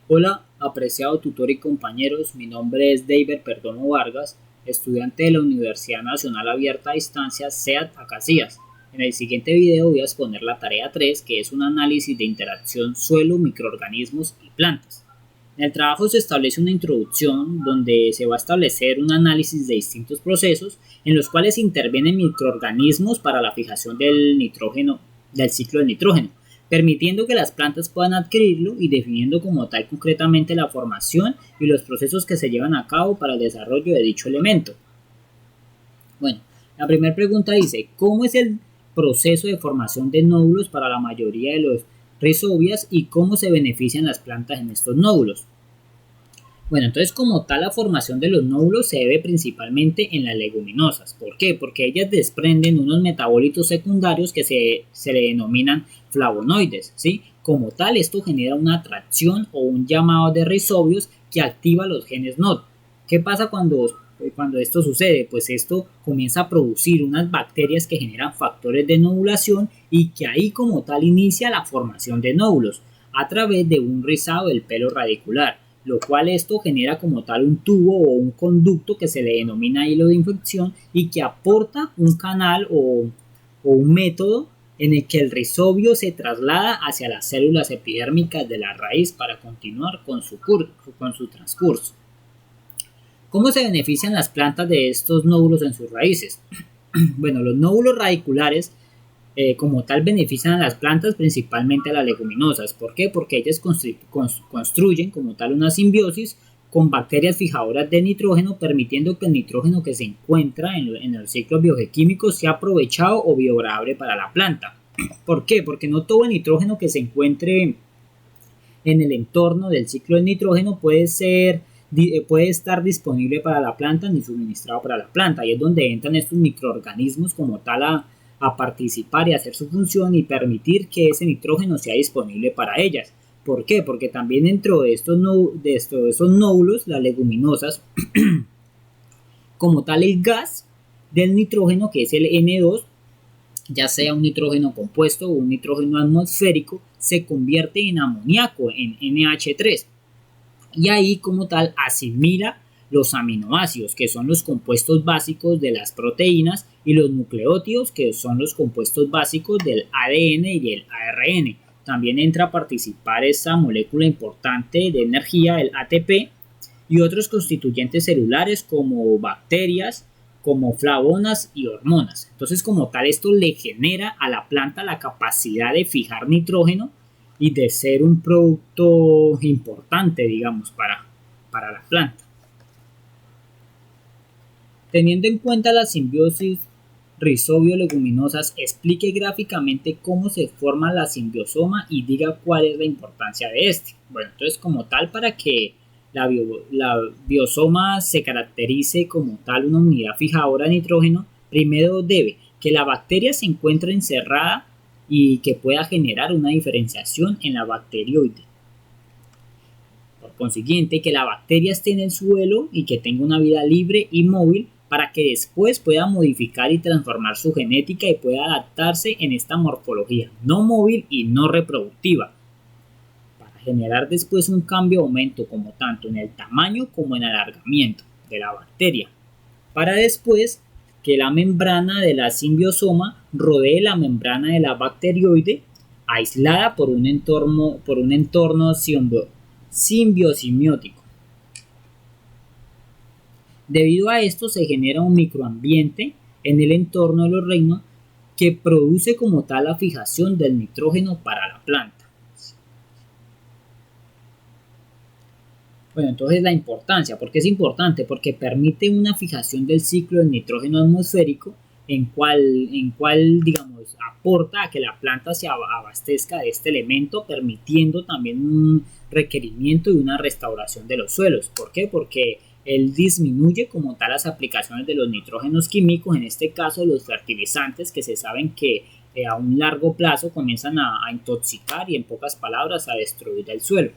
Hola, apreciado tutor y compañeros, mi nombre es David Perdomo Vargas, estudiante de la Universidad Nacional Abierta a Distancia SEAD Acacías. En el siguiente video voy a exponer la tarea 3, que es un análisis de interacción suelo, microorganismos y plantas. En el trabajo se establece una introducción donde se va a establecer un análisis de distintos procesos en los cuales intervienen microorganismos para la fijación del nitrógeno, del ciclo del nitrógeno, permitiendo que las plantas puedan adquirirlo y definiendo como tal concretamente la formación y los procesos que se llevan a cabo para el desarrollo de dicho elemento. Bueno, la primera pregunta dice, ¿cómo es el proceso de formación de nódulos para la mayoría de los rhizobias y cómo se benefician las plantas en estos nódulos? Bueno, entonces como tal la formación de los nódulos se debe principalmente en las leguminosas. ¿Por qué? Porque ellas desprenden unos metabolitos secundarios que se le denominan flavonoides, ¿sí? Como tal, esto genera una atracción o un llamado de rizobios que activa los genes NOD. ¿Qué pasa cuando esto sucede? Pues esto comienza a producir unas bacterias que generan factores de nodulación y que ahí como tal inicia la formación de nódulos a través de un rizado del pelo radicular, lo cual esto genera como tal un tubo o un conducto que se le denomina hilo de infección y que aporta un canal o un método en el que el rizobio se traslada hacia las células epidérmicas de la raíz para continuar con su transcurso. ¿Cómo se benefician las plantas de estos nódulos en sus raíces? Bueno, los nódulos radiculares como tal benefician a las plantas, principalmente a las leguminosas. ¿Por qué? Porque ellas construyen como tal una simbiosis con bacterias fijadoras de nitrógeno, permitiendo que el nitrógeno que se encuentra en el ciclo biogeoquímico sea aprovechado o biodegradable para la planta. ¿Por qué? Porque no todo el nitrógeno que se encuentre en el entorno del ciclo del nitrógeno puede estar disponible para la planta ni suministrado para la planta. Y es donde entran estos microorganismos como tal a participar y hacer su función y permitir que ese nitrógeno sea disponible para ellas. ¿Por qué? Porque también dentro de estos nódulos, las leguminosas, como tal el gas del nitrógeno, que es el N2, ya sea un nitrógeno compuesto o un nitrógeno atmosférico, se convierte en amoníaco, en NH3. Y ahí como tal asimila los aminoácidos, que son los compuestos básicos de las proteínas, y los nucleótidos, que son los compuestos básicos del ADN y el ARN. También entra a participar esa molécula importante de energía, el ATP, y otros constituyentes celulares como bacterias, como flavonas y hormonas. Entonces, como tal, esto le genera a la planta la capacidad de fijar nitrógeno y de ser un producto importante, digamos, para la planta. Teniendo en cuenta la simbiosis rizobio-leguminosas, explique gráficamente cómo se forma la simbiosoma y diga cuál es la importancia de este. Bueno, entonces como tal, para que la biosoma se caracterice como tal una unidad fijadora de nitrógeno, primero debe que la bacteria se encuentre encerrada y que pueda generar una diferenciación en la bacterioide. Por consiguiente, que la bacteria esté en el suelo y que tenga una vida libre y móvil para que después pueda modificar y transformar su genética y pueda adaptarse en esta morfología no móvil y no reproductiva, para generar después un cambio o aumento como tanto en el tamaño como en el alargamiento de la bacteria, para después que la membrana de la simbiosoma rodee la membrana de la bacterioide, aislada por un entorno simbiosimiótico. Debido a esto se genera un microambiente en el entorno de los reinos que produce como tal la fijación del nitrógeno para la planta. Bueno, entonces la importancia, ¿por qué es importante? Porque permite una fijación del ciclo del nitrógeno atmosférico en cual digamos, aporta a que la planta se abastezca de este elemento, permitiendo también un requerimiento y una restauración de los suelos. ¿Por qué? Porque él disminuye como tal las aplicaciones de los nitrógenos químicos, en este caso los fertilizantes, que se saben que a un largo plazo comienzan a intoxicar y en pocas palabras a destruir el suelo.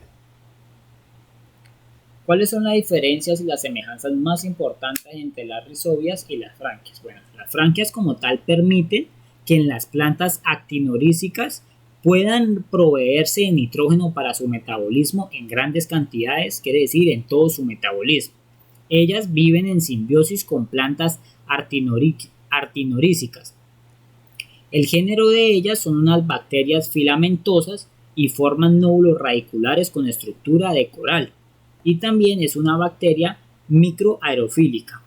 ¿Cuáles son las diferencias y las semejanzas más importantes entre las rizobias y las franquias? Bueno, las franquias como tal permiten que en las plantas actinorícicas puedan proveerse de nitrógeno para su metabolismo en grandes cantidades, quiere decir en todo su metabolismo. Ellas viven en simbiosis con plantas actinorísicas. El género de ellas son unas bacterias filamentosas y forman nódulos radiculares con estructura de coral. Y también es una bacteria microaerofílica,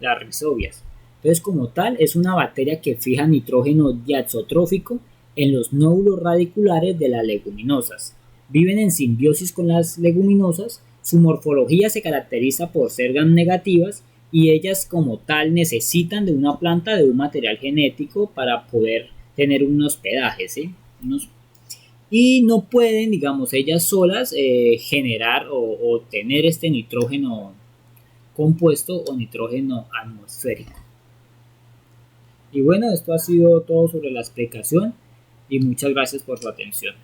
las rhizobias. Entonces, como tal, es una bacteria que fija nitrógeno diazotrófico en los nódulos radiculares de las leguminosas. Viven en simbiosis con las leguminosas. Su morfología se caracteriza por ser gram negativas y ellas como tal necesitan de una planta de un material genético para poder tener un hospedaje, ¿sí? Y no pueden, digamos, ellas solas generar o tener este nitrógeno compuesto o nitrógeno atmosférico. Y bueno, esto ha sido todo sobre la explicación y muchas gracias por su atención.